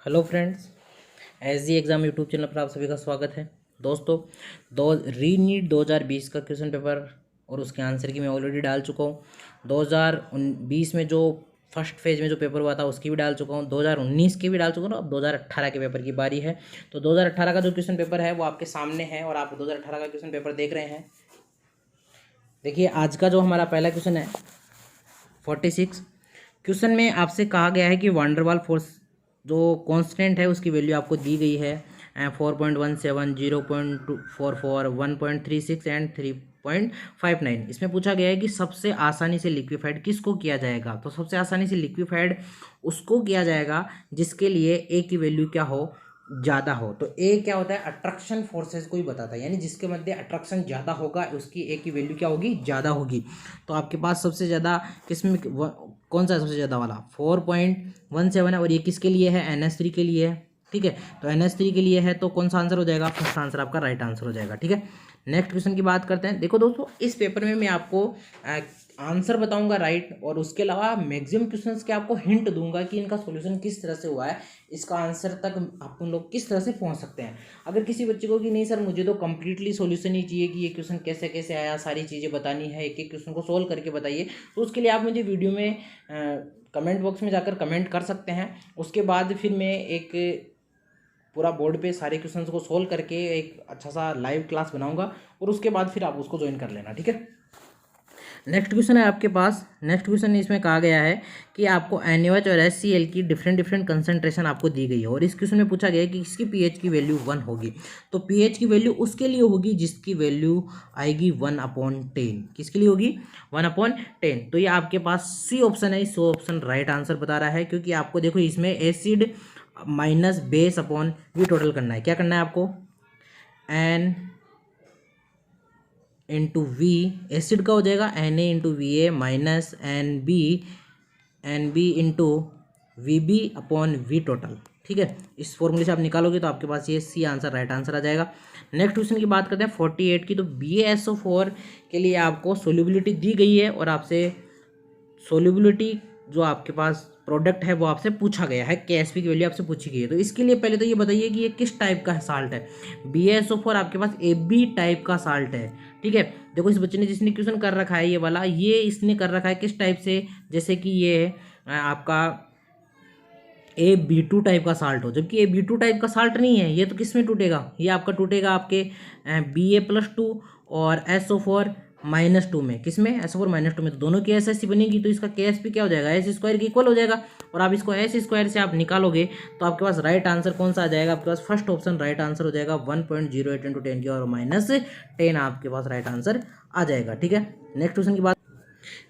Hello friends, S D exam YouTube channel पर आप सभी का स्वागत है। दोस्तों, री नीट 2020 का क्वेश्चन पेपर और उसके आंसर की मैं ऑलरेडी डाल चुका हूँ। 2020 में जो फर्स्ट फेज में जो पेपर हुआ था उसकी भी डाल चुका हूँ, 2019 की भी डाल चुका हूँ। अब 2018 के पेपर की बारी है। तो 2018 का जो क्वेश्चन पेपर है वो आपके सामने है और आप 2018 का क्वेश्चन पेपर देख रहे हैं। देखिए, आज का जो हमारा पहला क्वेश्चन है 46 क्वेश्चन में आपसे कहा गया है कि वांडरवाल फोर्स जो कांस्टेंट है उसकी वैल्यू आपको दी गई है 4.17, 0.44, 1.36 एंड 3.59। इसमें पूछा गया है कि सबसे आसानी से लिक्विफाइड किसको किया जाएगा। तो सबसे आसानी से लिक्विफाइड उसको किया जाएगा जिसके लिए ए की वैल्यू क्या हो, ज़्यादा हो। तो ए क्या होता है, अट्रैक्शन फोर्सेस को ही बताता है, यानी जिसके मध्य अट्रैक्शन ज़्यादा होगा उसकी ए की वैल्यू क्या होगी, ज़्यादा होगी। तो आपके पास सबसे ज़्यादा किसमें कौन सा है, सबसे ज़्यादा वाला 4.17 है और ये किसके लिए है, NH3 के लिए है। ठीक है, तो NH3 के लिए है तो कौन सा आंसर हो जाएगा, फर्स्ट आंसर आपका राइट आंसर हो जाएगा। ठीक है, नेक्स्ट क्वेश्चन की बात करते हैं। देखो दोस्तों, इस पेपर में मैं आपको आंसर बताऊंगा राइट, और उसके अलावा मैक्सिमम क्वेश्चंस के आपको हिंट दूंगा कि इनका सॉल्यूशन किस तरह से हुआ है, इसका आंसर तक अपन लोग किस तरह से पहुंच सकते हैं। अगर किसी बच्चे को कि नहीं सर मुझे तो कंप्लीटली सॉल्यूशन ही चाहिए कि ये क्वेश्चन कैसे कैसे आया, सारी चीज़ें बतानी है, एक एक क्वेश्चन को सोल्व करके बताइए, तो उसके लिए आप मुझे वीडियो में कमेंट बॉक्स में जाकर कमेंट कर सकते हैं। उसके बाद फिर मैं एक पूरा बोर्ड पे सारे क्वेश्चंस को सोल्व करके एक अच्छा सा लाइव क्लास बनाऊंगा और उसके बाद फिर आप उसको ज्वाइन कर लेना। ठीक है, नेक्स्ट क्वेश्चन है आपके पास। नेक्स्ट क्वेश्चन इसमें कहा गया है कि आपको NaOH और HCl की डिफरेंट कंसंट्रेशन आपको दी गई है और इस क्वेश्चन में पूछा गया है कि इसकी pH की वैल्यू 1 होगी। तो pH की वैल्यू उसके लिए होगी जिसकी वैल्यू आएगी 1/10। किसके लिए होगी, 1/10। तो ये आपके पास सी ऑप्शन है, इस ऑप्शन राइट आंसर बता रहा है, क्योंकि आपको देखो इसमें acid minus base upon V total करना है। क्या करना है आपको, N इंटू वी, एसिड का हो जाएगा Na into VA minus NB into VB upon V total. ठीक है, इस फॉर्मूले से आप निकालोगे तो आपके पास ये सी आंसर राइट आंसर आ जाएगा। नेक्स्ट क्वेश्चन की बात करते हैं 48 की। तो BaSO4 के लिए आपको सोल्यूबिलिटी दी गई है और आपसे सोल्यूबिलिटी जो आपके पास प्रोडक्ट है वो आपसे पूछा गया है, KSP की वैल्यू आपसे पूछी गई है। तो इसके लिए पहले तो ये बताइए कि ये किस टाइप का साल्ट है। BaSO4 आपके पास AB टाइप का साल्ट है। ठीक है, देखो इस बच्चे ने जिसने क्वेश्चन कर रखा है ये वाला, ये इसने कर रखा है किस टाइप से, जैसे कि ये आपका AB2 टाइप का साल्ट हो, जबकि AB2 टाइप का साल्ट नहीं है। ये तो किस में टूटेगा, ये आपका टूटेगा आपके Ba+2 और SO4-2 में। किस में, SO4-2 में। तो दोनों की SSC बनेगी तो इसका KSP क्या हो जाएगा, S² के इक्वल हो जाएगा। और आप इसको S² से आप निकालोगे तो आपके पास राइट आंसर कौन सा आ जाएगा, आपके पास फर्स्ट ऑप्शन राइट आंसर हो जाएगा 1.08 × 10⁻10 आपके पास राइट आंसर आ जाएगा। ठीक है, नेक्स्ट क्वेश्चन की बात।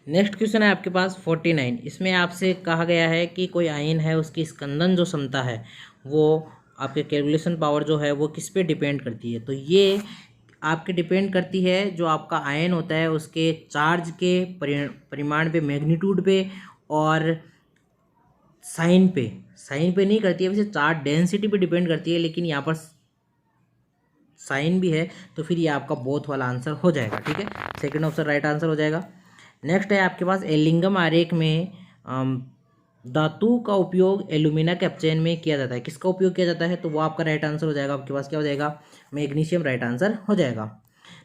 नेक्स्ट क्वेश्चन है आपके पास 49। इसमें आपसे कहा गया है कि कोई आयन है उसकी स्कंदन जो क्षमता है वो आपके कैलकुलेशन पावर जो है वो किस पे डिपेंड करती है। तो ये आपके डिपेंड करती है जो आपका आयन होता है उसके चार्ज के परिमाण पे, मैग्नीट्यूड पे और साइन पे नहीं करती है, वैसे चार्ज डेंसिटी पे डिपेंड करती है, लेकिन यहाँ पर साइन भी है तो फिर ये आपका बोथ वाला आंसर हो जाएगा। ठीक है, सेकंड ऑप्शन राइट आंसर हो जाएगा। नेक्स्ट है आपके पास एलिंगम आरेख में धातु का उपयोग एल्यूमिना के अपचयन में किया जाता है। किसका उपयोग किया जाता है, तो वो आपका राइट आंसर हो जाएगा। आपके पास क्या हो जाएगा, मैग्नीशियम राइट आंसर हो जाएगा।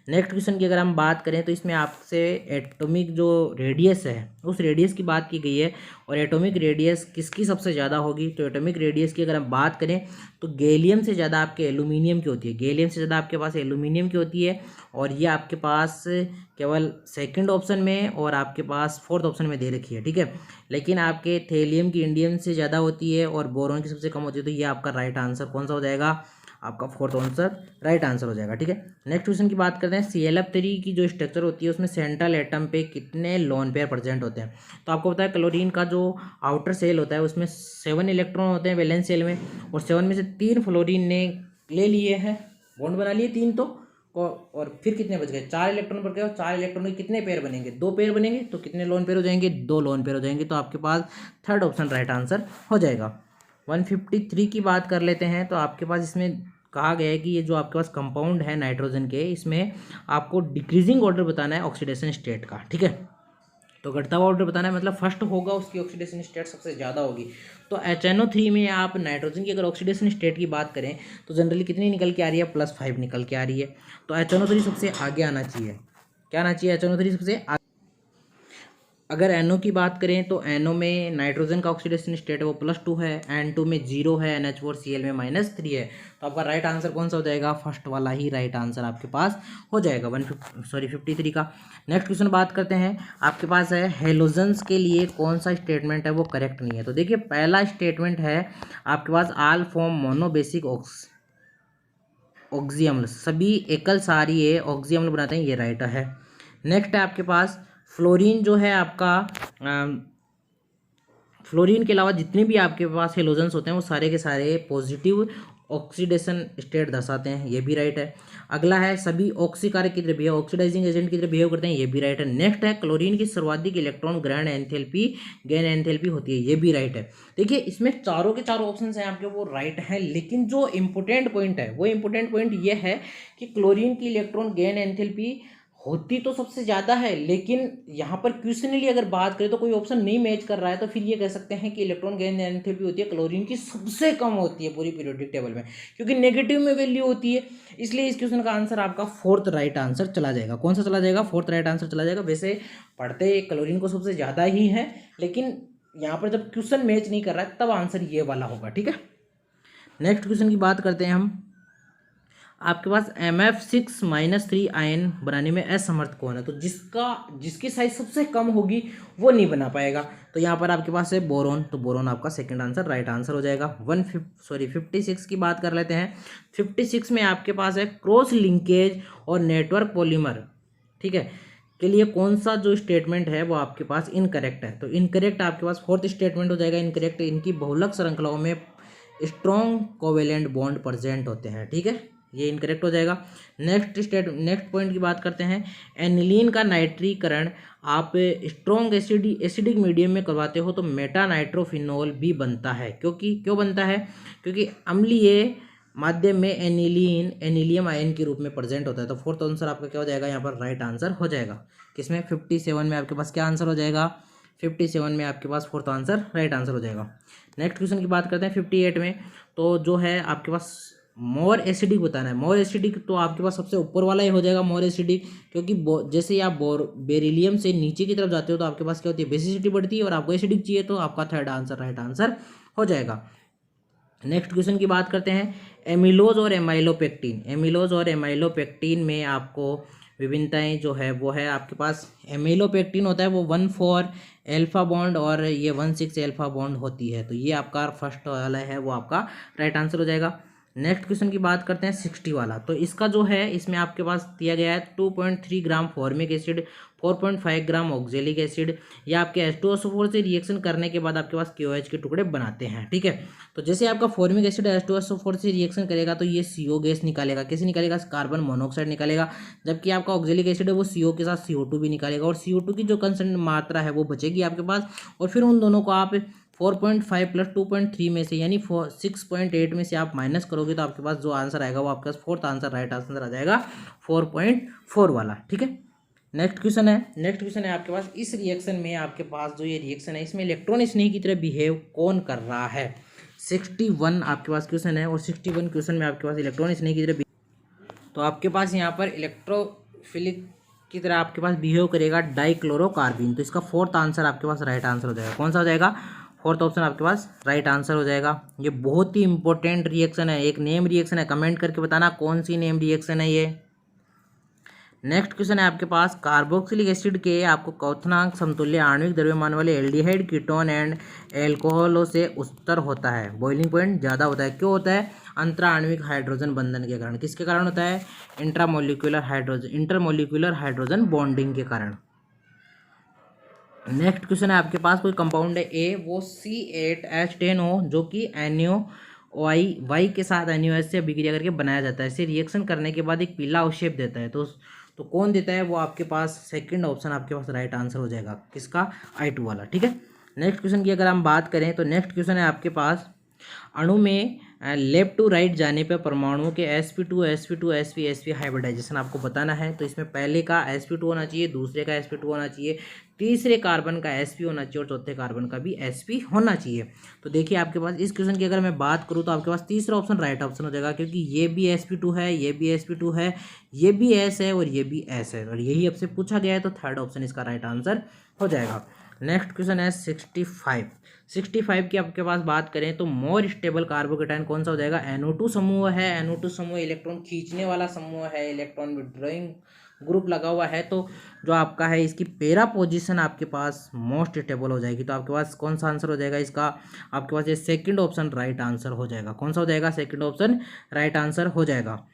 नेक्स्ट क्वेश्चन की अगर हम बात करें तो इसमें आपसे एटॉमिक जो रेडियस है उस रेडियस की बात की गई है और एटॉमिक रेडियस किसकी सबसे ज़्यादा होगी। तो एटॉमिक रेडियस की अगर हम बात करें तो गैलियम से ज़्यादा आपके एल्यूमिनियम की होती है, गैलियम से ज़्यादा आपके पास एल्यूमिनियम की होती है। और ये आपके पास केवल सेकंड ऑप्शन में और आपके पास फोर्थ ऑप्शन में दे रखी है। ठीक है, लेकिन आपके थेलियम की इंडियम से ज़्यादा होती है और बोरॉन की सबसे कम होती है। तो ये आपका राइट आंसर कौन सा हो जाएगा, आपका फोर्थ आंसर राइट आंसर हो जाएगा। ठीक है, नेक्स्ट क्वेश्चन की बात करते हैं। ClF3 की जो स्ट्रक्चर होती है उसमें सेंट्रल एटम पे कितने लोन पेयर प्रेजेंट होते हैं। तो आपको पता है क्लोरीन का जो आउटर सेल होता है उसमें 7 इलेक्ट्रॉन होते हैं वैलेंस सेल में, और 7 में से 3 फ्लोरीन ने ले लिए हैं, बॉन्ड बना लिए 3 तो, और फिर कितने बच गए, 4 इलेक्ट्रॉन बच गए। और 4 इलेक्ट्रॉन के कितने पेयर बनेंगे, 2 पेयर बनेंगे। तो कितने लोन पेयर हो जाएंगे, 2 लोन पेयर हो जाएंगे। तो आपके पास थर्ड ऑप्शन राइट आंसर हो जाएगा। 153 की बात कर लेते हैं। तो आपके पास इसमें कहा गया है कि ये जो आपके पास कंपाउंड है नाइट्रोजन के, इसमें आपको डिक्रीजिंग ऑर्डर बताना है ऑक्सीडेशन स्टेट का। ठीक है, तो घटता हुआ ऑर्डर बताना है, मतलब फर्स्ट होगा उसकी ऑक्सीडेशन स्टेट सबसे ज़्यादा होगी। तो HNO3 में आप नाइट्रोजन की अगर ऑक्सीडेशन स्टेट की बात करें तो जनरली कितनी निकल के आ रही है, +5 निकल के आ रही है। तो HNO3 सबसे आगे आना चाहिए। क्या आना चाहिए, HNO3 सबसे आगे। अगर NO की बात करें तो NO में नाइट्रोजन का ऑक्सीडेशन स्टेट है वो +2 है, N2 में 0 है, NH4Cl में -3 है। तो आपका राइट आंसर कौन सा हो जाएगा, फर्स्ट वाला ही राइट आंसर आपके पास हो जाएगा 53 का। नेक्स्ट क्वेश्चन बात करते हैं, आपके पास है हेलोजन्स के लिए कौन सा स्टेटमेंट है वो करेक्ट नहीं है। तो देखिए पहला स्टेटमेंट है आपके पास आल फॉर्म मोनोबेसिक ऑक्सी अम्ल, सभी एकल सारीय ऑक्सी अम्ल बनाते हैं, ये राइट है। नेक्स्ट है आपके पास फ्लोरीन जो है आपका फ्लोरीन के अलावा जितने भी आपके पास हेलोजन्स होते हैं वो सारे के सारे पॉजिटिव ऑक्सीडेशन स्टेट दर्शाते हैं, ये भी राइट है। अगला है सभी ऑक्सीकारक की तरह बिहेव, ऑक्सीडाइजिंग एजेंट की तरह बिहेव करते हैं, ये भी राइट है। नेक्स्ट है क्लोरीन की सर्वाधिक इलेक्ट्रॉन ग्रहण एंथैल्पी गेन एंथैल्पी होती है, ये भी राइट है। देखिए इसमें चारों के चारों ऑप्शन हैं आपके वो राइट हैं, लेकिन जो इंपॉर्टेंट पॉइंट है वो इंपॉर्टेंट पॉइंट ये है कि क्लोरीन की इलेक्ट्रॉन गेन एंथैल्पी होती तो सबसे ज़्यादा है, लेकिन यहाँ पर क्वेश्चनली अगर बात करें तो कोई ऑप्शन नहीं मैच कर रहा है, तो फिर ये कह सकते हैं कि इलेक्ट्रॉन गेन एंथैल्पी होती है क्लोरीन की सबसे कम होती है पूरी पीरियोडिक टेबल में, क्योंकि नेगेटिव में वैल्यू होती है। इसलिए इस क्वेश्चन का आंसर आपका फोर्थ राइट आंसर चला जाएगा। कौन सा चला जाएगा, फोर्थ राइट आंसर चला जाएगा। वैसे पढ़ते क्लोरीन को सबसे ज़्यादा ही है, लेकिन यहाँ पर जब क्वेश्चन मैच नहीं कर रहा है तब आंसर ये वाला होगा, ठीक है। नेक्स्ट क्वेश्चन की बात करते हैं हम, आपके पास MF6-3 आयन बनाने में असमर्थ कौन है। तो जिसकी साइज सबसे कम होगी वो नहीं बना पाएगा। तो यहाँ पर आपके पास है बोरोन, तो बोरोन आपका सेकंड आंसर राइट आंसर हो जाएगा। 56 की बात कर लेते हैं। 56 में आपके पास है क्रॉस लिंकेज और नेटवर्क पॉलीमर, ठीक है, के लिए कौन सा जो स्टेटमेंट है वो आपके पास इनकरेक्ट है। तो इनकरेक्ट आपके पास फोर्थ स्टेटमेंट हो जाएगा इनकरेक्ट। इनकी बहुलक श्रृंखलाओं में स्ट्रॉन्ग कोवेलेंट बॉन्ड प्रेजेंट होते हैं, ठीक है, ये इनकरेक्ट हो जाएगा। नेक्स्ट पॉइंट की बात करते हैं, एनिलीन का नाइट्रीकरण आप स्ट्रॉन्ग एसिडिक मीडियम में करवाते हो तो मेटा नाइट्रोफिनॉल भी बनता है। क्यों बनता है, क्योंकि अम्लीय माध्यम में एनिलियम आयन के रूप में प्रेजेंट होता है। तो फोर्थ आंसर आपका क्या हो जाएगा, यहाँ पर राइट आंसर हो जाएगा। किसमें, 57 में आपके पास क्या आंसर हो जाएगा, 57 में आपके पास फोर्थ आंसर राइट आंसर हो जाएगा। नेक्स्ट क्वेश्चन की बात करते हैं 58 में, तो जो है आपके पास मोर एसिडिक बताना है। मोर एसिडिक तो आपके पास सबसे ऊपर वाला ही हो जाएगा मोर एसिडिक, क्योंकि जैसे ही आप बेरिलियम से नीचे की तरफ जाते हो तो आपके पास क्या होती है, बेसिसिटी बढ़ती है, और आपको एसिडिक चाहिए तो आपका थर्ड आंसर राइट आंसर हो जाएगा। नेक्स्ट क्वेश्चन की बात करते हैं, एमिलोज और एमाइलोपेक्टिन। एमिलोज और एमाइलोपेक्टिन में आपको विभिन्नताएं जो है वो है आपके पास, एमिलोपेक्टिन होता है वो 1,4 अल्फा बॉन्ड और ये 1,6 अल्फा बॉन्ड होती है। तो ये आपका फर्स्ट वाला है वो आपका राइट आंसर हो जाएगा। नेक्स्ट क्वेश्चन की बात करते हैं 60 वाला। तो इसका जो है इसमें आपके पास दिया गया है 2.3 ग्राम फॉर्मिक एसिड, 4.5 ग्राम ऑक्जेलिक एसिड, या आपके H2SO4 से रिएक्शन करने के बाद आपके पास KOH के टुकड़े बनाते हैं, ठीक है। तो जैसे आपका फॉर्मिक एसिड H2SO4 से रिएक्शन करेगा तो ये CO गैस निकालेगा, कैसे निकालेगा, कार्बन मोनोऑक्साइड निकालेगा। जबकि आपका ऑक्जेलिक एसिड है वो CO के साथ CO2 भी निकालेगा, और CO2 की जो कंसंट्रेट मात्रा है वो बचेगी आपके पास, और फिर उन दोनों को आप 4.5 प्लस 2.3 में से यानी 6.8 में से आप माइनस करोगे तो आपके पास जो आंसर आएगा वो आपके पास फोर्थ आंसर राइट आंसर आ जाएगा 4.4 वाला, ठीक है। नेक्स्ट क्वेश्चन है आपके पास, इस रिएक्शन में आपके पास जो ये रिएक्शन है इसमें इलेक्ट्रॉन स्नेह की तरह बिहेव कौन कर रहा है। 61 आपके पास क्वेश्चन है, और 61 क्वेश्चन में आपके पास इलेक्ट्रॉन स्नेह की तरह, तो आपके पास यहाँ पर इलेक्ट्रोफिलिक की तरह आपके पास बिहेव करेगा डाइक्लोरोकार्बिन। तो इसका फोर्थ आंसर आपके पास राइट आंसर हो जाएगा। कौन सा हो जाएगा, फोर्थ ऑप्शन आपके पास राइट आंसर हो जाएगा। ये बहुत ही इंपॉर्टेंट रिएक्शन है, एक नेम रिएक्शन है, कमेंट करके बताना कौन सी नेम रिएक्शन है ये। नेक्स्ट क्वेश्चन है आपके पास, कार्बोक्सिलिक एसिड के आपको क्वथनांक समतुल्य आणविक द्रव्यमान वाले एल्डिहाइड कीटोन एंड एल्कोहलों से उत्तर होता है, बॉइलिंग पॉइंट ज़्यादा होता है। क्यों होता है, अंतरा आणविक हाइड्रोजन बंधन के कारण। किसके कारण होता है, इंटरमोलिकुलर हाइड्रोजन बॉन्डिंग के कारण। नेक्स्ट क्वेश्चन है आपके पास, कोई कंपाउंड है ए, वो C8H10O जो कि NaOI के साथ NaOH से अभिक्रिया करके बनाया जाता है। इसे रिएक्शन करने के बाद एक पीला अवशेप देता है। तो कौन देता है, वो आपके पास सेकंड ऑप्शन आपके पास राइट आंसर हो जाएगा। किसका, I2 वाला, ठीक है। नेक्स्ट क्वेश्चन की अगर हम बात करें तो नेक्स्ट क्वेश्चन है आपके पास अणु में लेफ्ट टू राइट जाने पर परमाणुओं के sp2 sp2 sp sp hybridisation आपको बताना है। तो इसमें पहले का sp2 होना चाहिए, दूसरे का sp2 होना चाहिए, तीसरे कार्बन का sp होना चाहिए और चौथे कार्बन का भी sp होना चाहिए। तो देखिए आपके पास इस क्वेश्चन की अगर मैं बात करूँ तो आपके पास तीसरा ऑप्शन राइट ऑप्शन हो जाएगा, क्योंकि ये भी sp2 है, ये भी sp2 है, ये भी s है और ये भी s है और यही आपसे पूछा गया है। तो थर्ड ऑप्शन इसका राइट आंसर हो जाएगा। नेक्स्ट क्वेश्चन है 65 की आपके पास बात करें तो मोर स्टेबल कार्बोकेटाइन कौन सा हो जाएगा? NO2 समूह है। NO2 समूह इलेक्ट्रॉन खींचने वाला समूह है, इलेक्ट्रॉन विड्रॉइंग ग्रुप लगा हुआ है। तो जो आपका है इसकी पैरा पोजीशन आपके पास मोस्ट स्टेबल हो जाएगी। तो आपके पास कौन सा आंसर हो जाएगा इसका? आपके पास ये सेकंड ऑप्शन राइट आंसर हो जाएगा। कौन सा हो जाएगा? सेकंड ऑप्शन राइट आंसर हो जाएगा।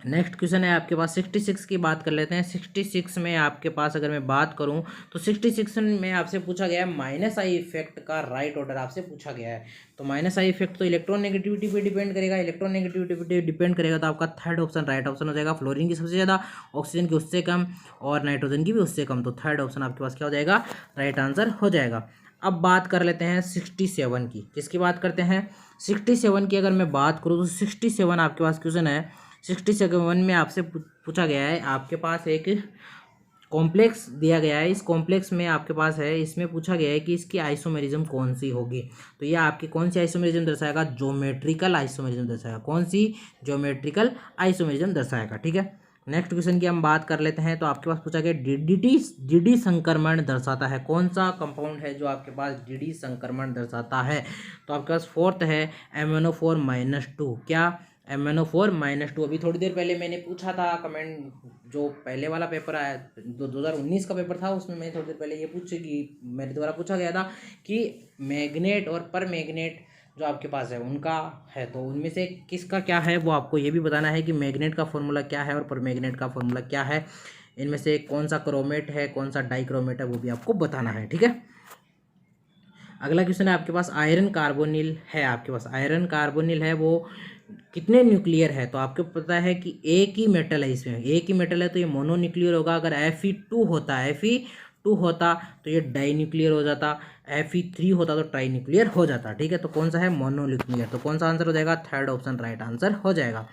नेक्स्ट क्वेश्चन है आपके पास 66 की बात कर लेते हैं। 66 में आपके पास अगर मैं बात करूं तो 66 में आपसे पूछा गया है माइनस आई इफेक्ट का राइट ऑर्डर आपसे पूछा गया है। तो माइनस आई इफेक्ट तो इलेक्ट्रॉन नेगेटिविटी पे डिपेंड करेगा, इलेक्ट्रॉन नेगेटिविटी पे डिपेंड करेगा। तो आपका थर्ड ऑप्शन राइट ऑप्शन हो जाएगा। फ्लोरीन की सबसे ज़्यादा, ऑक्सीजन की उससे कम और नाइट्रोजन की भी उससे कम। तो थर्ड ऑप्शन आपके पास क्या हो जाएगा? राइट आंसर हो जाएगा। अब बात कर लेते हैं 67 की। किसकी बात करते हैं? 67 की अगर मैं बात करूँ तो 67 आपके पास क्वेश्चन है। 67 में आपसे पूछा गया है, आपके पास एक कॉम्प्लेक्स दिया गया है। इस कॉम्प्लेक्स में आपके पास है, इसमें पूछा गया है कि इसकी आइसोमेरिज्म कौन सी होगी। तो ये आपकी कौन सी आइसोमेरिज्म दर्शाएगा? ज्योमेट्रिकल आइसोमेरिज्म दर्शाएगा। कौन सी? ज्योमेट्रिकल आइसोमेरिज्म दर्शाएगा। ठीक है। नेक्स्ट क्वेश्चन की हम बात कर लेते हैं। तो आपके पास पूछा गया डी संक्रमण दर्शाता है। कौन सा कंपाउंड है जो आपके पास डी संक्रमण दर्शाता है? तो आपके पास फोर्थ है MnO4-2। क्या? MnO4-2। अभी थोड़ी देर पहले मैंने पूछा था कमेंट, जो पहले वाला पेपर आया 2019 का पेपर था, उसमें मैंने थोड़ी देर पहले ये पूछे कि मेरे द्वारा पूछा गया था कि मैग्नेट और पर मैग्नेट जो आपके पास है उनका है, तो उनमें से किसका क्या है वो आपको ये भी बताना है कि मैग्नेट का फॉर्मूला क्या है और पर मैग्नेट का फॉर्मूला क्या है। इनमें से कौन सा क्रोमेट है, कौन सा डाइक्रोमेट है, वो भी आपको बताना है। ठीक है। अगला क्वेश्चन है आपके पास आयरन कार्बोनिल है। आपके पास आयरन कार्बोनिल है, वो कितने न्यूक्लियर है? तो आपको पता है कि एक ही मेटल है, इसमें एक ही मेटल है तो ये मोनोन्यूक्लियर होगा। अगर Fe2 होता, Fe2 होता तो ये डाई न्यूक्लियर हो जाता, Fe3 होता तो ट्राई न्यूक्लियर हो जाता। ठीक है। तो कौन सा है? मोनोन्यूक्लियर। तो कौन सा आंसर हो जाएगा? थर्ड ऑप्शन राइट आंसर हो जाएगा।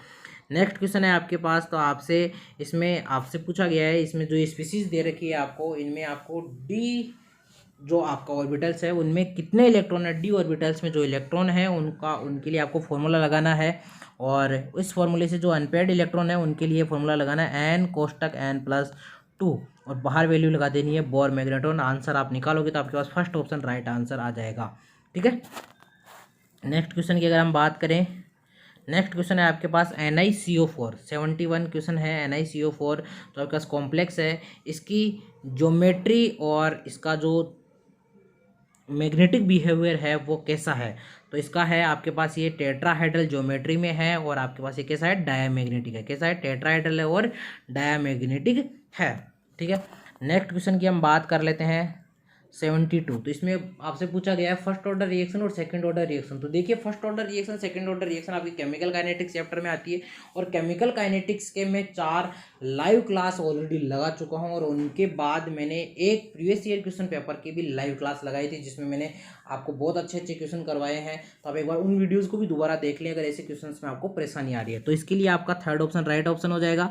नेक्स्ट क्वेश्चन है आपके पास। तो आपसे इसमें आपसे पूछा गया है, इसमें जो स्पीसीज दे रखी है आपको, इनमें आपको डी जो आपका ऑर्बिटल्स है उनमें कितने इलेक्ट्रॉन है। डी ऑर्बिटल्स में जो इलेक्ट्रॉन है उनके लिए आपको फॉर्मूला लगाना है और इस फॉर्मूले से जो अनपेयर्ड इलेक्ट्रॉन है उनके लिए फॉर्मूला लगाना है n(n+2) और बाहर वैल्यू लगा देनी है बोर मैग्नेट्रॉन। आंसर आप निकालोगे तो आपके पास फर्स्ट ऑप्शन राइट आंसर आ जाएगा। ठीक है। नेक्स्ट क्वेश्चन की अगर हम बात करें, नेक्स्ट क्वेश्चन है आपके पास NiCO4। 71 क्वेश्चन है NiCO4। तो आपके पास कॉम्प्लेक्स है, इसकी ज्योमेट्री और इसका जो मैग्नेटिक बिहेवियर है वो कैसा है? तो इसका है आपके पास ये टेट्राहेड्रल ज्योमेट्री में है और आपके पास ये कैसा है? डायामैग्नेटिक है। कैसा है? टेट्राहेड्रल है और डायामैग्नेटिक है। ठीक है। नेक्स्ट क्वेश्चन की हम बात कर लेते हैं 72। तो इसमें आपसे पूछा गया है फर्स्ट ऑर्डर रिएक्शन और सेकंड ऑर्डर रिएक्शन। तो देखिए first order reaction, second order reaction आपकी केमिकल काइनेटिक्स चैप्टर में आती है और केमिकल काइनेटिक्स के मैं 4 लाइव क्लास ऑलरेडी लगा चुका हूं और उनके बाद मैंने एक प्रीवियस ईयर क्वेश्चन पेपर की भी लाइव क्लास लगाई थी जिसमें मैंने आपको बहुत अच्छे अच्छे क्वेश्चन करवाए हैं। तो आप एक बार उन वीडियोज़ को भी दोबारा देख लें अगर ऐसे क्वेश्चन में आपको परेशानी आ रही है। तो इसके लिए आपका थर्ड ऑप्शन राइट ऑप्शन हो जाएगा।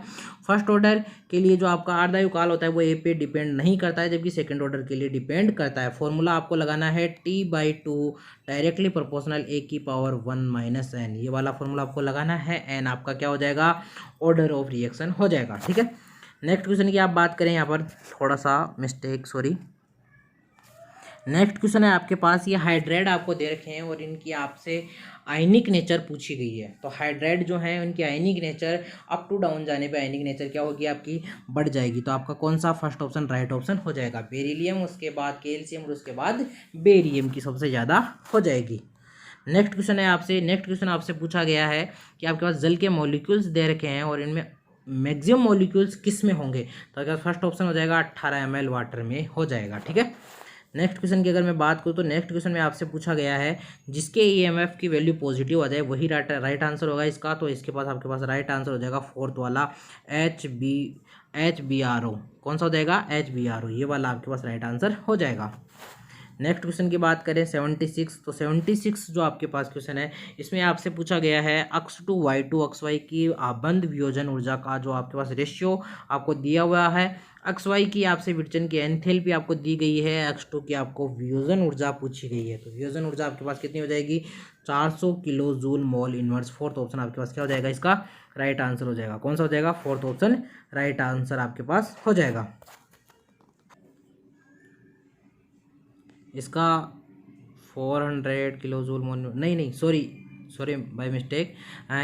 फर्स्ट ऑर्डर के लिए जो आपका अर्धआयु काल होता है वो ए पे डिपेंड नहीं करता है, जबकि सेकंड ऑर्डर के लिए डिपेंड करता है। फॉर्मूला आपको लगाना है T/2 directly proportional A⁻1 - n। ये वाला फॉर्मूला आपको लगाना है। n आपका क्या हो जाएगा? ऑर्डर ऑफ रिएक्शन हो जाएगा। ठीक है। नेक्स्ट क्वेश्चन की आप बात करें, यहाँ पर थोड़ा सा मिस्टेक, सॉरी। नेक्स्ट क्वेश्चन है आपके पास, ये हाइड्राइड आपको दे रखे हैं और इनकी आपसे आयनिक नेचर पूछी गई है। तो हाइड्राइड जो है उनकी आयनिक नेचर अप टू डाउन जाने पे आयनिक नेचर क्या होगी? आपकी बढ़ जाएगी। तो आपका कौन सा फर्स्ट ऑप्शन राइट ऑप्शन हो जाएगा? बेरिलियम, उसके बाद कैल्शियम और उसके बाद बेरियम की सबसे ज़्यादा हो जाएगी। नेक्स्ट क्वेश्चन है आपसे, नेक्स्ट क्वेश्चन आपसे पूछा गया है कि आपके पास जल के मॉलिक्यूल्स दे रखे हैं और इनमें मैक्सिमम मॉलिक्यूल्स किस में होंगे? तो अगर फर्स्ट ऑप्शन हो जाएगा 18 ml वाटर में हो जाएगा। ठीक है। नेक्स्ट क्वेश्चन की अगर मैं बात करूँ तो नेक्स्ट क्वेश्चन में आपसे पूछा गया है जिसके EMF की वैल्यू पॉजिटिव आ जाए वही राइट आंसर होगा इसका। तो इसके पास आपके पास राइट आंसर हो जाएगा फोर्थ वाला HBRO। कौन सा हो जाएगा? HBRO। ये वाला आपके पास राइट आंसर हो जाएगा। नेक्स्ट क्वेश्चन की बात करें 76, तो 76 जो आपके पास क्वेश्चन है इसमें आपसे पूछा गया है अक्स टू अक्स वाई की आबंद वियोजन ऊर्जा का जो आपके पास रेशियो आपको दिया हुआ है, अक्स वाई की आपसे विचलन की एंथैल्पी आपको दी गई है, एक्स टू की आपको वियोजन ऊर्जा पूछी गई है। तो वियोजन ऊर्जा आपके पास कितनी हो जाएगी 400 kilo joule mole inverse. Fourth option आपके पास क्या हो जाएगा, इसका राइट आंसर हो जाएगा। कौन सा हो जाएगा, फोर्थ ऑप्शन राइट आंसर आपके पास हो जाएगा। इसका 400 किलो जूल मोल, नहीं सॉरी बाय मिस्टेक,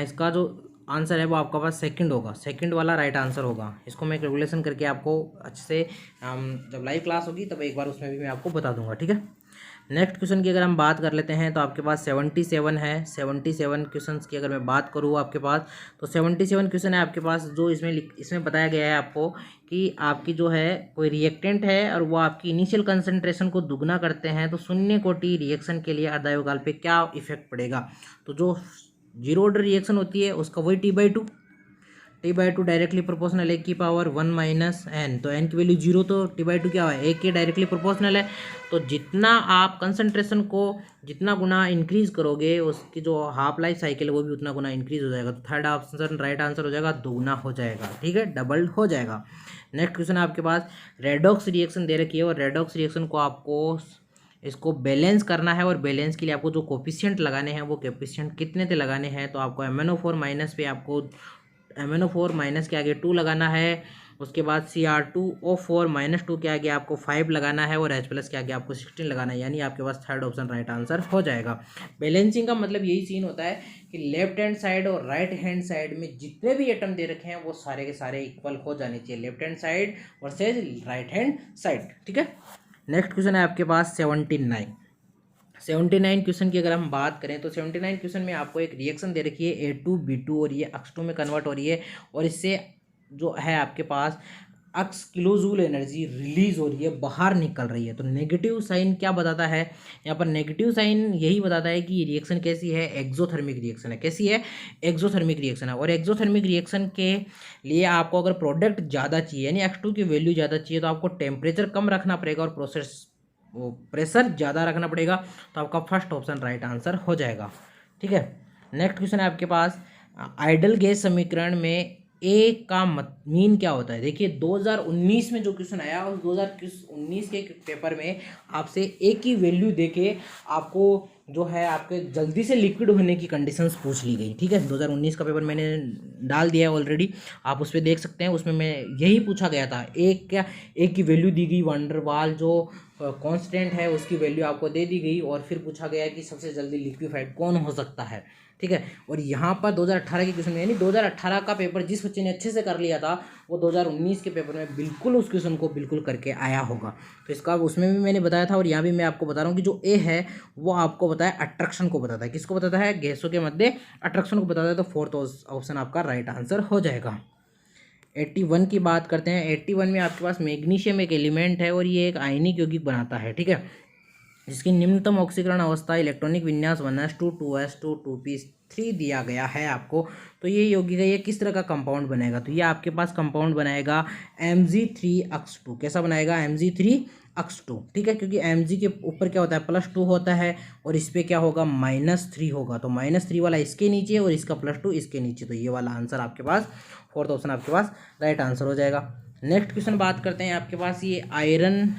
इसका जो आंसर है वो आपका पास सेकंड होगा, सेकंड वाला राइट आंसर होगा। इसको मैं कैलकुलेशन करके आपको अच्छे से जब लाइव क्लास होगी तब एक बार उसमें भी मैं आपको बता दूंगा, ठीक है। नेक्स्ट क्वेश्चन की अगर हम बात कर लेते हैं तो आपके पास 77 है। 77 क्वेश्चंस की अगर मैं बात करूँ आपके पास, तो 77 क्वेश्चन है आपके पास जो इसमें बताया गया है आपको कि आपकी जो है कोई रिएक्टेंट है और वो आपकी इनिशियल कंसंट्रेशन को दुगना करते हैं, तो शून्य कोटि रिएक्शन के लिए अर्धायुगाल पे क्या इफेक्ट पड़ेगा। तो जो जीरो ऑर्डर रिएक्शन होती है उसका वही T/2 डायरेक्टली प्रोपोर्शनल 1 की पावर 1 माइनस एन, तो एन की वैल्यू जीरो, तो T/2 क्या है 1 के डायरेक्टली प्रोपोर्शनल है। तो जितना आप कंसंट्रेशन को जितना गुना इंक्रीज करोगे उसकी जो हाफ लाइफ साइकिल है वो भी उतना गुना इंक्रीज हो जाएगा। तो थर्ड ऑप्शन राइट आंसर हो जाएगा, दोगुना हो जाएगा, ठीक है, डबल हो जाएगा। नेक्स्ट क्वेश्चन आपके पास रेडॉक्स रिएक्शन दे रखी है और रेडॉक्स रिएक्शन को आपको इसको बैलेंस करना है और बैलेंस के लिए आपको जो कोफिशिएंट लगाने हैं वो कोफिशिएंट कितने से लगाने हैं। तो आपको MnO4 माइनस पे आपको MnO4 माइनस के आगे 2 लगाना है, उसके बाद Cr2O4 माइनस 2 के आगे आपको 5 लगाना है और H प्लस के आगे आपको 16 लगाना है, यानी आपके पास थर्ड ऑप्शन राइट आंसर हो जाएगा। बैलेंसिंग का मतलब यही सीन होता है कि लेफ्ट हैंड साइड और राइट हैंड साइड में जितने भी एटम दे रखे हैं वो सारे के सारे इक्वल हो जाने चाहिए, left hand side versus right hand side, ठीक है। नेक्स्ट क्वेश्चन है आपके पास 79 क्वेश्चन की अगर हम बात करें तो 79 क्वेश्चन में आपको एक रिएक्शन दे रखी है A2B2 और ये X2 में कन्वर्ट हो रही है और इससे जो है आपके पास x किलोजूल एनर्जी रिलीज हो रही है, बाहर निकल रही है। तो नेगेटिव साइन क्या बताता है, यहाँ पर नेगेटिव साइन यही बताता है कि ये रिएक्शन कैसी है, एक्सोथर्मिक रिएक्शन है। कैसी है, एक्सोथर्मिक रिएक्शन है। और एक्सोथर्मिक रिएक्शन के लिए आपको अगर प्रोडक्ट ज़्यादा चाहिए यानी X2 की वैल्यू ज़्यादा चाहिए तो आपको टेम्परेचर कम रखना पड़ेगा और प्रेशर ज़्यादा रखना पड़ेगा। तो आपका फर्स्ट ऑप्शन राइट आंसर हो जाएगा, ठीक है। नेक्स्ट क्वेश्चन है आपके पास आइडल गैस समीकरण में ए का मीन क्या होता है। देखिए 2019 में जो क्वेश्चन आया उस 2019 के पेपर में आपसे ए की वैल्यू देके आपको जो है आपके जल्दी से लिक्विड होने की कंडीशंस पूछ ली गई, ठीक है। 2019 का पेपर मैंने डाल दिया है ऑलरेडी, आप उस पर देख सकते हैं। उसमें मैं यही पूछा गया था, ए की वैल्यू दी गई, वंडरवाल जो कांस्टेंट है उसकी वैल्यू आपको दे दी गई और फिर पूछा गया कि सबसे जल्दी लिक्विफाइड कौन हो सकता है, ठीक है। और यहाँ पर 2018 के क्वेश्चन में यानी 2018 का पेपर जिस बच्चे ने अच्छे से कर लिया था वो 2019 के पेपर में बिल्कुल उस क्वेश्चन को बिल्कुल करके आया होगा। तो इसका उसमें भी मैंने बताया था और यहाँ भी मैं आपको बता रहा हूँ कि जो ए है वो आपको बताया अट्रैक्शन को बताता है। किसको बताता है, गैसों के मध्य अट्रैक्शन को बताता है। तो फोर्थ ऑप्शन आपका राइट आंसर हो जाएगा। 81 की बात करते हैं। 81 में आपके पास मैग्नीशियम एक एलिमेंट है और ये एक आयनिक यौगिक बनाता है, ठीक है, जिसकी निम्नतम ऑक्सीकरण अवस्था इलेक्ट्रॉनिक विन्यास 1s2 2s2 2p3 दिया गया है आपको। तो ये यौगिक है, ये किस तरह का कंपाउंड बनेगा, तो ये आपके पास कंपाउंड बनाएगा Mg3x2। कैसा बनाएगा, Mg3x2, ठीक है, क्योंकि Mg के ऊपर क्या होता है +2 होता है और इस पर क्या होगा -3 होगा। तो -3 वाला इसके नीचे और इसका +2 इसके नीचे, तो ये वाला आंसर आपके पास फोर्थ ऑप्शन आपके पास राइट आंसर हो जाएगा। नेक्स्ट क्वेश्चन बात करते हैं आपके पास ये आयरन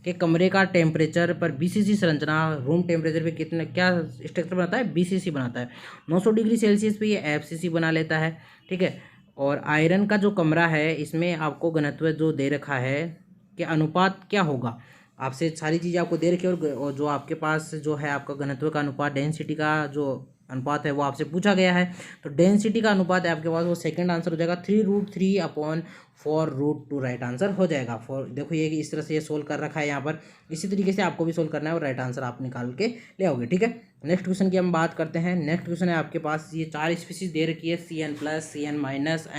के कमरे का टेम्परेचर पर BCC संरचना रूम टेम्परेचर पे कितना क्या स्ट्रक्चर बनाता है, BCC बनाता है। 900 डिग्री सेल्सियस पे ये FCC बना लेता है, ठीक है। और आयरन का जो कमरा है इसमें आपको घनत्व जो दे रखा है कि अनुपात क्या होगा, आपसे सारी चीज़ें आपको दे रखी है और जो आपके पास जो है आपका घनत्व का अनुपात डेंसिटी का जो अनुपात है वो आपसे पूछा गया है। तो डेंसिटी का अनुपात है आपके पास वो सेकंड आंसर हो जाएगा 3√3/4√2 राइट आंसर हो जाएगा। देखो ये इस तरह से ये सोल्व कर रखा है यहाँ पर, इसी तरीके से आपको भी सोल्व करना है और राइट आंसर आप निकाल के ले आओगे, ठीक है। नेक्स्ट क्वेश्चन की हम बात करते हैं। नेक्स्ट क्वेश्चन है आपके पास ये 4 स्पीसीज दे रखी है CN+, CN-,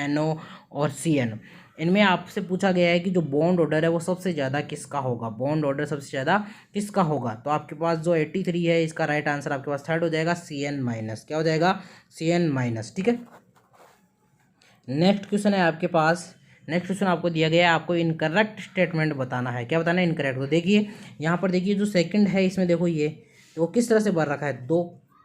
NO और CN। इनमें आपसे पूछा गया है कि जो बॉन्ड ऑर्डर है वो सबसे ज़्यादा किसका होगा, बॉन्ड ऑर्डर सबसे ज़्यादा किसका होगा। तो आपके पास जो 83 है इसका राइट आंसर आपके पास थर्ड हो जाएगा CN-, क्या हो जाएगा CN-, ठीक है। नेक्स्ट क्वेश्चन है आपके पास नेक्स्ट क्वेश्चन आपको दिया गया है, आपको इनकरेक्ट स्टेटमेंट बताना है। क्या बताना है? इनकरेक्ट। तो देखिए यहाँ पर देखिए जो सेकंड है इसमें देखो ये तो किस तरह से भर रखा है, दो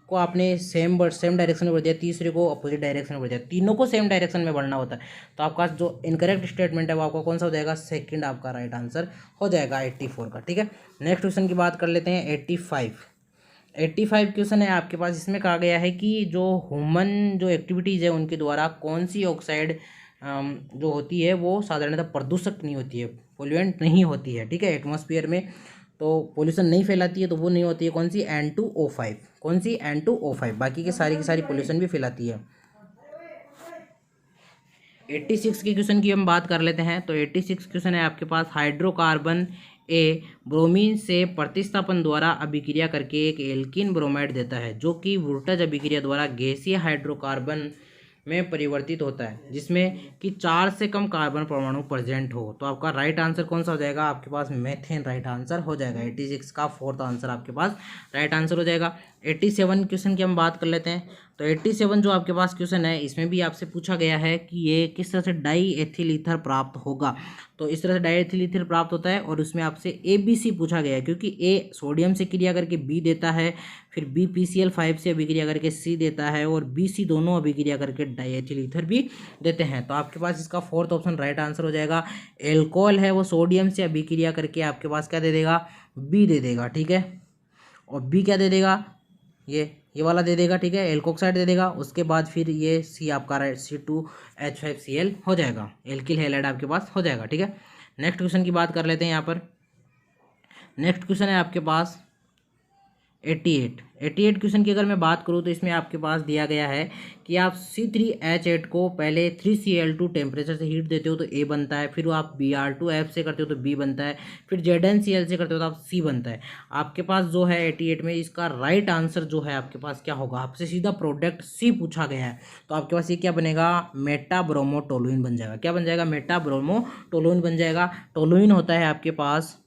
को आपने सेम डायरेक्शन में भर दिया, तीसरे को अपोजिट डायरेक्शन में भर दिया, तीनों को सेम डायरेक्शन में भरना होता है। तो आपका जो इनकरेक्ट स्टेटमेंट है वो आपका कौन सा हो जाएगा? सेकंड आपका राइट आंसर हो जाएगा 84 का। ठीक है, नेक्स्ट क्वेश्चन की बात कर लेते हैं 85 क्वेश्चन है आपके पास। इसमें कहा गया है कि जो ह्यूमन जो एक्टिविटीज़ है उनके द्वारा कौन सी ऑक्साइड जो होती है वो साधारणतः प्रदूषक नहीं होती है, पोल्यूएंट नहीं होती है। ठीक है, एटमॉस्फेयर में तो पोल्यूशन नहीं फैलाती है, तो वो नहीं होती है कौन सी? N2O5। कौन सी? N2O5। बाकी की सारी पोल्यूशन भी फैलाती है। 86 के क्वेश्चन की हम बात कर लेते हैं। तो 86 क्वेश्चन है आपके पास, हाइड्रोकार्बन ए ब्रोमीन से प्रतिस्थापन द्वारा अभिक्रिया करके एक एल्कीन ब्रोमाइड देता है, जो कि वुर्टज अभिक्रिया द्वारा गैसीय हाइड्रोकार्बन में परिवर्तित होता है, जिसमें कि 4 से कम कार्बन परमाणु प्रेजेंट हो। तो आपका राइट आंसर कौन सा हो जाएगा? आपके पास मेथेन राइट आंसर हो जाएगा। 86 का फोर्थ आंसर आपके पास राइट आंसर हो जाएगा। 87 क्वेश्चन की हम बात कर लेते हैं। तो 87 जो आपके पास क्वेश्चन है इसमें भी आपसे पूछा गया है कि ये किस तरह से डाई एथिल ईथर प्राप्त होगा। तो इस तरह से डाई एथिल ईथर प्राप्त होता है और उसमें आपसे ABC पूछा गया है, क्योंकि ए सोडियम से क्रिया करके B देता है, फिर B PCl5 से अभिक्रिया करके C देता है, और BC दोनों अभिक्रिया करके डाई एथिल ईथर भी देते हैं। तो आपके पास इसका फोर्थ ऑप्शन राइट आंसर हो जाएगा। एल्कोहल है वो सोडियम से अभिक्रिया करके आपके पास क्या दे देगा? B दे देगा। ठीक है, और B क्या दे देगा? ये वाला दे देगा। ठीक है, एल्कोक्साइड दे देगा। उसके बाद फिर ये C आपका C2H5Cl हो जाएगा, एल्किल हैलाइड आपके पास हो जाएगा। ठीक है, नेक्स्ट क्वेश्चन की बात कर लेते हैं। यहाँ पर नेक्स्ट क्वेश्चन है आपके पास 88 क्वेश्चन की अगर मैं बात करूँ तो इसमें आपके पास दिया गया है कि आप C3H8 को पहले 3Cl2 टेम्परेचर से हीट देते हो तो A बनता है, फिर आप Br2F से करते हो तो B बनता है, फिर ZnCl से करते हो तो आप C बनता है। आपके पास जो है 88 में इसका राइट आंसर जो है आपके पास क्या होगा? आपसे सीधा प्रोडक्ट C पूछा गया है, तो आपके पास ये क्या बनेगा? मेटाब्रोमोटोलुइन बन जाएगा। क्या बन जाएगा? मेटाब्रोमोटोलुइन बन जाएगा। टोलुइन होता है आपके पास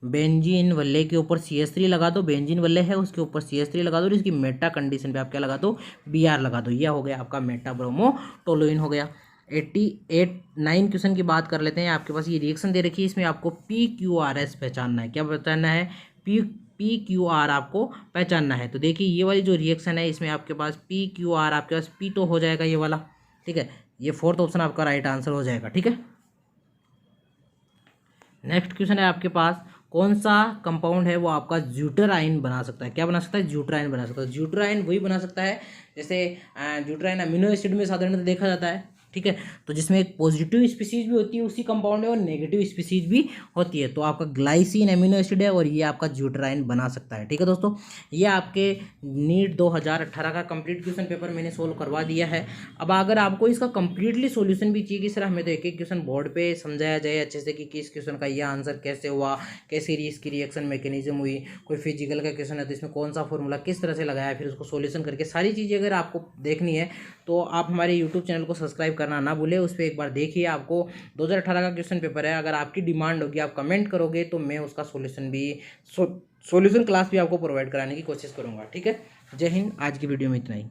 बेंजीन वल्ले के ऊपर CH3 लगा दो, बेंजीन वल्ले है उसके ऊपर CH3 लगा दो, और इसकी मेटा कंडीशन पे आप क्या लगा दो? Br लगा दो। यह हो गया आपका मेटाब्रोमोटोलुइन हो गया। 9 क्वेश्चन की बात कर लेते हैं। आपके पास ये रिएक्शन दे रखी है, इसमें आपको PQRS पहचानना है। क्या पहचानना है? PQR आपको पहचानना है। तो देखिए ये वाली जो रिएक्शन है इसमें आपके पास PQR आपके पास P तो हो जाएगा ये वाला। ठीक है, ये फोर्थ ऑप्शन आपका राइट आंसर हो जाएगा। ठीक है, नेक्स्ट क्वेश्चन है आपके पास, कौन सा कंपाउंड है वो आपका ज्यूटराइन बना सकता है? क्या बना सकता है? ज्यूटराइन बना सकता है। ज्यूटराइन वही बना सकता है जैसे ज्यूटराइन अमीनो एसिड में साधारणतः देखा जाता है। ठीक है, तो जिसमें एक पॉजिटिव स्पीसीज भी होती है उसी कंपाउंड में और नेगेटिव स्पीसीज भी होती है। तो आपका ग्लाइसिन अमीनो एसिड है और ये आपका ज्यूटराइन बना सकता है। ठीक है दोस्तों, ये आपके नीट 2018 का कंप्लीट क्वेश्चन पेपर मैंने सोल्व करवा दिया है। अब अगर आपको इसका कंप्लीटली सॉल्यूशन भी चाहिए कि सर हमें तो एक एक क्वेश्चन बोर्ड पे समझाया जाए अच्छे से कि किस क्वेश्चन का ये आंसर कैसे हुआ, कैसे इसकी रिएक्शन मैकेनिज्म हुई, कोई फिजिकल का क्वेश्चन है तो इसमें कौन सा फॉर्मूला किस तरह से लगाया, फिर उसको सॉल्यूशन करके सारी चीज़ें अगर आपको देखनी है तो आप हमारे यूट्यूब चैनल को सब्सक्राइब करना ना भूलें। उस पर एक बार देखिए, आपको 2018 का क्वेश्चन पेपर है। अगर आपकी डिमांड होगी, आप कमेंट करोगे तो मैं उसका सॉल्यूशन क्लास भी आपको प्रोवाइड कराने की कोशिश करूँगा। ठीक है, जय हिंद। आज की वीडियो में इतना ही।